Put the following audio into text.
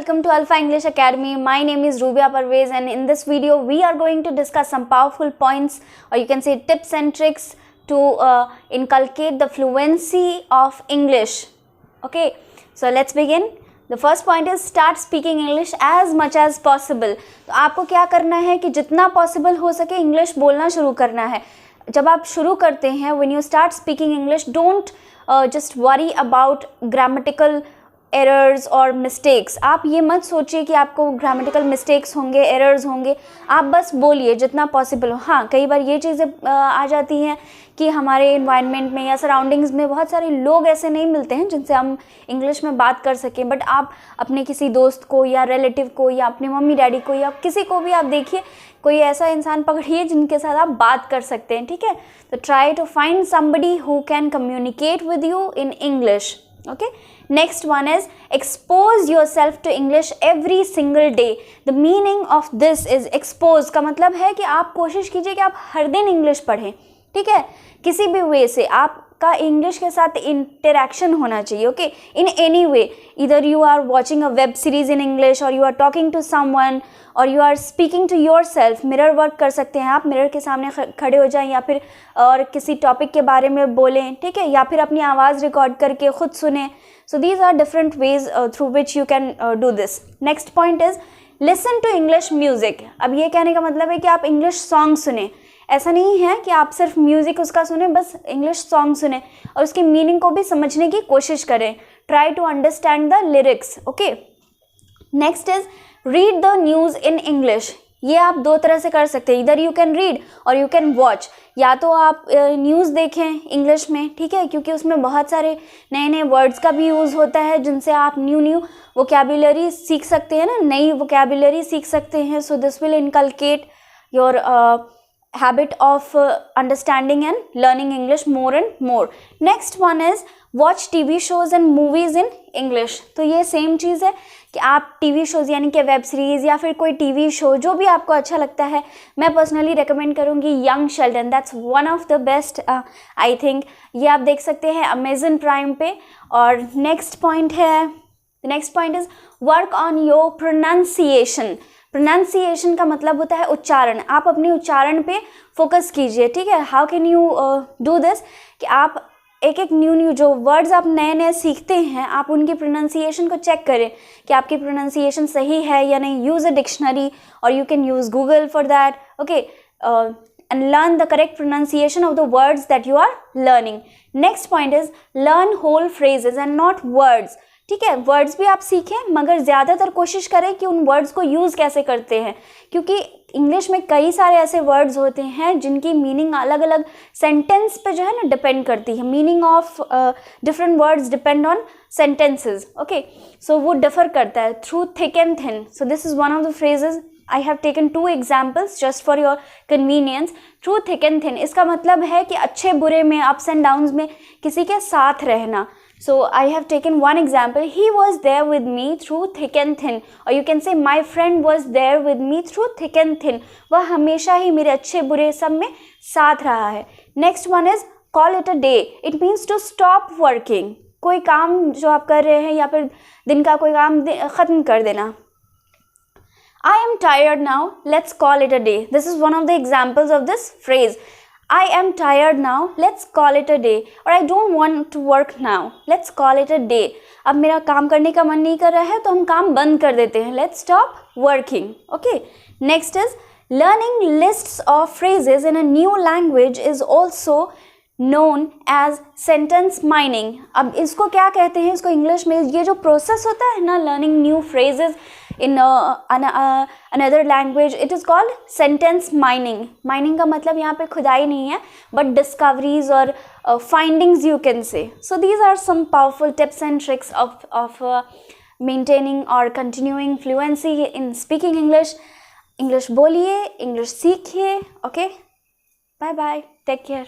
welcome to Alpha English Academy. My name is Rubia Parvez, and in this video we are going to discuss some powerful points, or you can say tips and tricks to inculcate the fluency of English. Okay, so let's begin. The first point is start speaking English as much as possible. तो आपको क्या करना है कि जितना possible हो सके English बोलना शुरू करना है. जब आप शुरू करते हैं, when you start speaking English, don't just worry about grammatical errors और मिस्टेक्स. आप ये मत सोचिए कि आपको ग्रामेटिकल मिस्टेक्स होंगे, एरर्स होंगे. आप बस बोलिए जितना पॉसिबल हो. हाँ, कई बार ये चीज़ें आ जाती हैं कि हमारे इन्वायरमेंट में या सराउंडिंग्स में बहुत सारे लोग ऐसे नहीं मिलते हैं जिनसे हम इंग्लिश में बात कर सकें. बट आप अपने किसी दोस्त को या रिलेटिव को या अपने मम्मी डैडी को या किसी को भी आप देखिए, कोई ऐसा इंसान पकड़िए जिनके साथ आप बात कर सकते हैं. ठीक है, तो try to find somebody who can communicate with you in English. Okay, next one is expose yourself to English every single day. The meaning of this is expose का मतलब है कि आप कोशिश कीजिए कि आप हर दिन इंग्लिश पढ़ें. ठीक है, किसी भी वे से आपका इंग्लिश के साथ इंटरेक्शन होना चाहिए. ओके, इन एनी वे, इधर you are watching a web series in English, और you are talking to someone, और you are speaking to yourself. Mirror work कर सकते हैं आप, मिरर के सामने खड़े हो जाएं या फिर और किसी टॉपिक के बारे में बोलें. ठीक है, या फिर अपनी आवाज़ रिकॉर्ड करके खुद सुने. So these are different ways through which you can do this. Next point is listen to English music. अब ये कहने का मतलब है कि आप इंग्लिश सॉन्ग सुने. ऐसा नहीं है कि आप सिर्फ म्यूज़िक उसका सुने, बस इंग्लिश सॉन्ग सुने और उसकी मीनिंग को भी समझने की कोशिश करें. Try to understand the lyrics. Okay, next is read the news in English. ये आप दो तरह से कर सकते हैं, इधर यू कैन रीड और यू कैन वॉच. या तो आप न्यूज़ देखें इंग्लिश में, ठीक है, क्योंकि उसमें बहुत सारे नए नए वर्ड्स का भी यूज़ होता है जिनसे आप न्यू वोकैबुलरी सीख सकते हैं ना, नई वोकैबुलरी सीख सकते हैं. So this will inculcate your habit of understanding and learning English more and more. Next one is watch TV shows and movies in English. तो ये सेम चीज़ है कि आप टीवी शोज़ यानी कि वेब सीरीज़ या फिर कोई टीवी शो जो भी आपको अच्छा लगता है, मैं पर्सनली रिकमेंड करूँगी young Sheldon. That's one of the best I think. ये आप देख सकते हैं अमेजन प्राइम पे. और next point is work on your pronunciation. Pronunciation का मतलब होता है उच्चारण. आप अपने उच्चारण पे फोकस कीजिए. ठीक है, how can you do this कि आप एक न्यू जो वर्ड्स आप नए नए सीखते हैं, आप उनकी प्रोनाउंसिएशन को चेक करें कि आपकी प्रोनाउंसिएशन सही है या नहीं. यूज़ अ डिक्शनरी और you can use Google for that. Okay, and learn the correct pronunciation of the words that you are learning. Next point is learn whole phrases and not words. ठीक है, words भी आप सीखें मगर ज़्यादातर कोशिश करें कि उन वर्ड्स को यूज़ कैसे करते हैं, क्योंकि इंग्लिश में कई सारे ऐसे वर्ड्स होते हैं जिनकी मीनिंग अलग अलग सेंटेंस पे जो है ना डिपेंड करती है. Meaning of different words depend on sentences. Okay, so वो डिफर करता है through thick and thin. So this is one of the phrases. I have taken 2 examples just for your convenience. Through thick and thin इसका मतलब है कि अच्छे बुरे में, अप्स एंड डाउन्स में किसी के साथ रहना. So I have taken one example. He was there with me through thick and thin. Or you can say my friend was there with me through thick and thin. वह हमेशा ही मेरे अच्छे बुरे सब में साथ रहा है. Next one is call it a day. It means to stop working. कोई काम जो आप कर रहे हैं या फिर दिन का कोई काम ख़त्म कर देना. I am tired now. Let's call it a day. This is one of the examples of this phrase. I am tired now. Let's call it a day. Or I don't want to work now. Let's call it a day. अब मेरा काम करने का मन नहीं कर रहा है तो हम काम बंद कर देते हैं. Let's stop working. Okay. Next is learning lists of phrases in a new language is also known as sentence mining. अब इसको क्या कहते हैं, इसको इंग्लिश में ये जो प्रोसेस होता है ना, learning new phrases in another language, it is called sentence mining. Mining का मतलब यहाँ पे खुदाई नहीं है, but discoveries or findings you can say. So these are some powerful tips and tricks of maintaining or continuing fluency in speaking English. English बोलिए, English सीखिए. Okay, bye bye, take care.